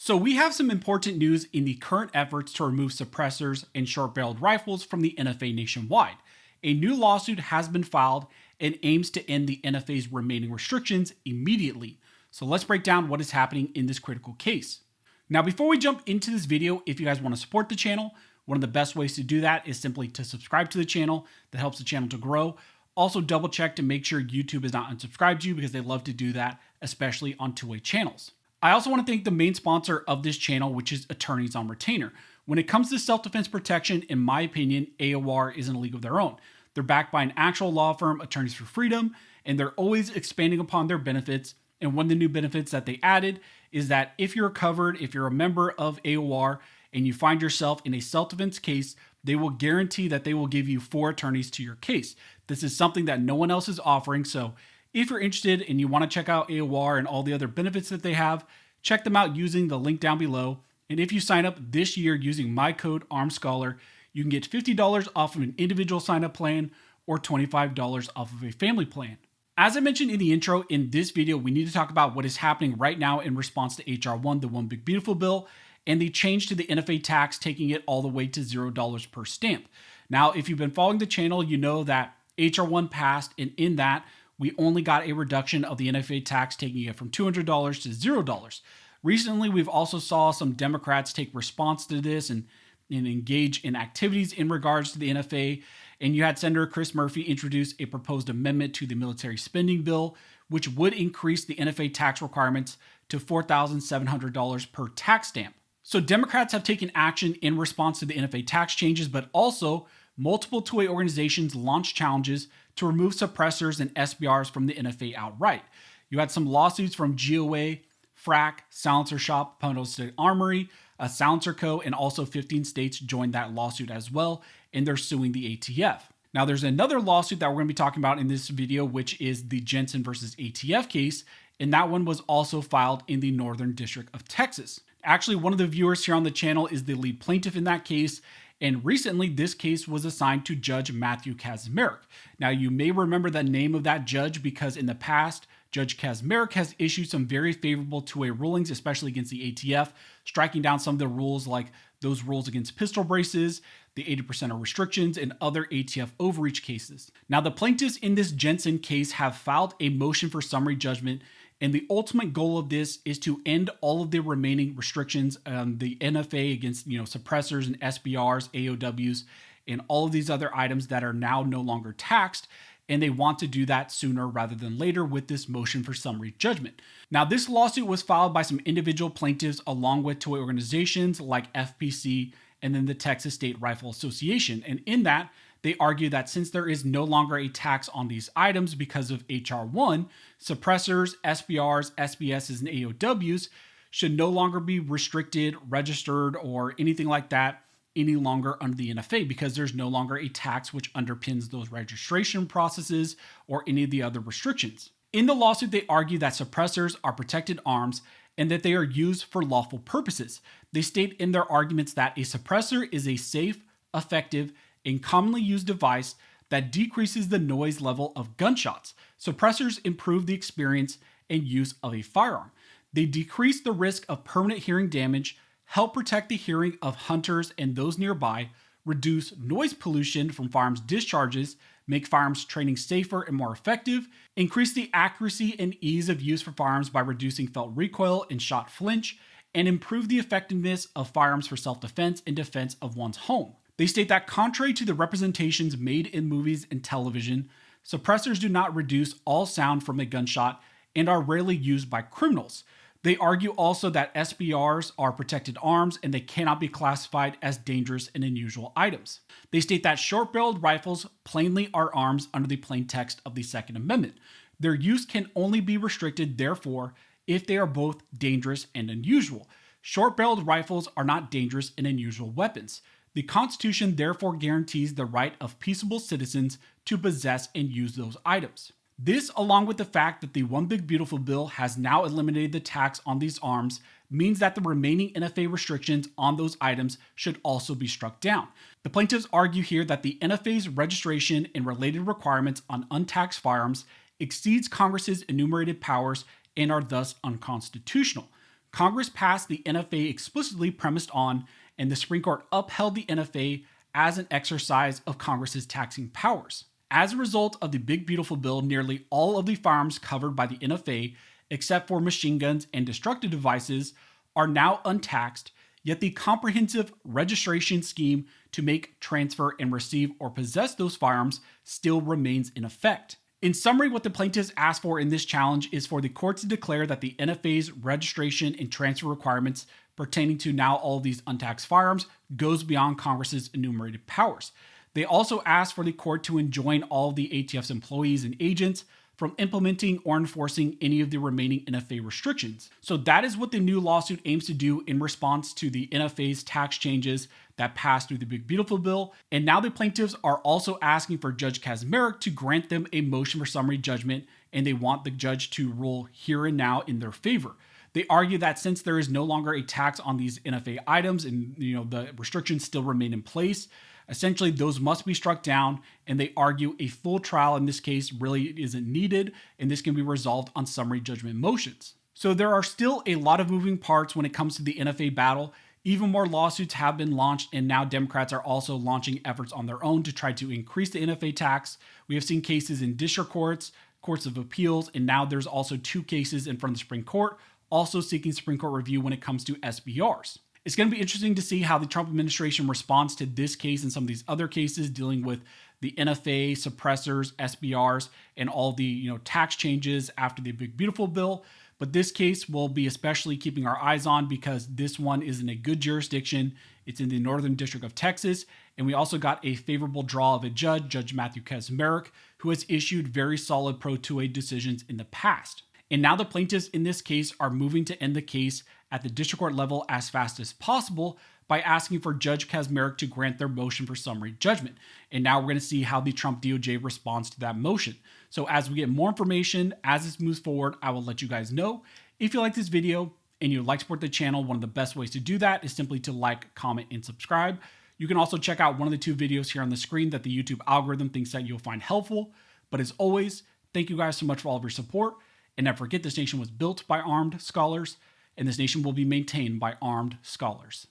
So we have some important news in the current efforts to remove suppressors and short-barreled rifles from the NFA nationwide. A new lawsuit has been filed and aims to end the NFA's remaining restrictions immediately. So let's break down what is happening in this critical case. Now, before we jump into this video, if you guys want to support the channel, one of the best ways to do that is simply to subscribe to the channel. That helps the channel to grow. Also, double check to make sure YouTube is not unsubscribed to you because they love to do that, especially on two-way channels. I also want to thank the main sponsor of this channel, which is Attorneys on Retainer. When it comes to self-defense protection, in my opinion, AOR is in a league of their own. They're backed by an actual law firm, Attorneys for Freedom, and they're always expanding upon their benefits. And one of the new benefits that they added is that if you're a member of AOR, and you find yourself in a self-defense case, they will guarantee that they will give you 4 attorneys to your case. This is something that no one else is offering, so if you're interested and you want to check out AOR and all the other benefits that they have, check them out using the link down below. And if you sign up this year using my code ARMEDSCHOLAR, you can get $50 off of an individual sign-up plan or $25 off of a family plan. As I mentioned in the intro, in this video, we need to talk about what is happening right now in response to HR 1, the One Big Beautiful Bill, and the change to the NFA tax, taking it all the way to $0 per stamp. Now, if you've been following the channel, you know that HR 1 passed, and in that, we only got a reduction of the NFA tax, taking it from $200 to $0. Recently, we've also saw some Democrats take response to this and engage in activities in regards to the NFA. And you had Senator Chris Murphy introduce a proposed amendment to the military spending bill, which would increase the NFA tax requirements to $4,700 per tax stamp. So Democrats have taken action in response to the NFA tax changes, but also multiple two-way organizations launched challenges to remove suppressors and SBRs from the NFA outright. You had some lawsuits from GOA, FRAC, Silencer Shop, Pono State Armory, Silencer Co., and also 15 states joined that lawsuit as well, and they're suing the ATF. Now, there's another lawsuit that we're going to be talking about in this video, which is the Jensen versus ATF case, and that one was also filed in the Northern District of Texas. Actually, one of the viewers here on the channel is the lead plaintiff in that case, and recently this case was assigned to Judge Matthew Kaczmarek. Now, you may remember the name of that judge because in the past, Judge Kaczmarek has issued some very favorable two-way rulings, especially against the ATF, striking down some of the rules like those rules against pistol braces, the 80% of restrictions, and other ATF overreach cases. Now, the plaintiffs in this Jensen case have filed a motion for summary judgment, and the ultimate goal of this is to end all of the remaining restrictions on the NFA against, suppressors and SBRs, AOWs, and all of these other items that are now no longer taxed. And they want to do that sooner rather than later with this motion for summary judgment. Now, this lawsuit was filed by some individual plaintiffs along with two organizations like FPC and then the Texas State Rifle Association. And in that, they argue that since there is no longer a tax on these items because of HR 1, suppressors, SBRs, SBSs, and AOWs should no longer be restricted, registered, or anything like that any longer under the NFA because there's no longer a tax which underpins those registration processes or any of the other restrictions. In the lawsuit, they argue that suppressors are protected arms and that they are used for lawful purposes. They state in their arguments that a suppressor is a safe, effective, and commonly used device that decreases the noise level of gunshots. Suppressors improve the experience and use of a firearm. They decrease the risk of permanent hearing damage, help protect the hearing of hunters and those nearby, reduce noise pollution from firearms discharges, make firearms training safer and more effective, increase the accuracy and ease of use for firearms by reducing felt recoil and shot flinch, and improve the effectiveness of firearms for self-defense and defense of one's home. They state that contrary to the representations made in movies and television, suppressors do not reduce all sound from a gunshot and are rarely used by criminals. They argue also that SBRs are protected arms and they cannot be classified as dangerous and unusual items. They state that short-barreled rifles plainly are arms under the plain text of the Second Amendment. Their use can only be restricted, therefore, if they are both dangerous and unusual. Short-barreled rifles are not dangerous and unusual weapons. The Constitution therefore guarantees the right of peaceable citizens to possess and use those items. This, along with the fact that the One Big Beautiful Bill has now eliminated the tax on these arms, means that the remaining NFA restrictions on those items should also be struck down. The plaintiffs argue here that the NFA's registration and related requirements on untaxed firearms exceeds Congress's enumerated powers and are thus unconstitutional. Congress passed the NFA explicitly premised on, and the Supreme Court upheld the NFA as an exercise of Congress's taxing powers. As a result of the Big Beautiful Bill, nearly all of the firearms covered by the NFA, except for machine guns and destructive devices, are now untaxed, yet the comprehensive registration scheme to make, transfer, and receive or possess those firearms still remains in effect. In summary, what the plaintiffs asked for in this challenge is for the court to declare that the NFA's registration and transfer requirements pertaining to now all of these untaxed firearms goes beyond Congress's enumerated powers. They also asked for the court to enjoin all of the ATF's employees and agents from implementing or enforcing any of the remaining NFA restrictions. So that is what the new lawsuit aims to do in response to the NFA's tax changes that passed through the Big Beautiful Bill. And now the plaintiffs are also asking for Judge Kaczmarek to grant them a motion for summary judgment, and they want the judge to rule here and now in their favor. They argue that since there is no longer a tax on these NFA items and the restrictions still remain in place, essentially those must be struck down, and they argue a full trial in this case really isn't needed, and this can be resolved on summary judgment motions. So there are still a lot of moving parts when it comes to the NFA battle. Even more lawsuits have been launched, and now Democrats are also launching efforts on their own to try to increase the NFA tax. We have seen cases in district courts, courts of appeals, and now there's also 2 cases in front of the Supreme Court, also seeking Supreme Court review when it comes to SBRs. It's going to be interesting to see how the Trump administration responds to this case and some of these other cases dealing with the NFA, suppressors, SBRs, and all the tax changes after the Big Beautiful Bill. But this case we'll be especially keeping our eyes on because this one is in a good jurisdiction. It's in the Northern District of Texas, and we also got a favorable draw of a judge, Judge Matthew Kaczmarek, who has issued very solid pro 2A decisions in the past. And now the plaintiffs in this case are moving to end the case at the district court level as fast as possible by asking for Judge Kaczmarek to grant their motion for summary judgment. And now we're going to see how the Trump DOJ responds to that motion. So as we get more information, as this moves forward, I will let you guys know. If you like this video and you'd like to support the channel, one of the best ways to do that is simply to like, comment, and subscribe. You can also check out one of the 2 videos here on the screen that the YouTube algorithm thinks that you'll find helpful. But as always, thank you guys so much for all of your support. And never forget, this nation was built by armed scholars, and this nation will be maintained by armed scholars.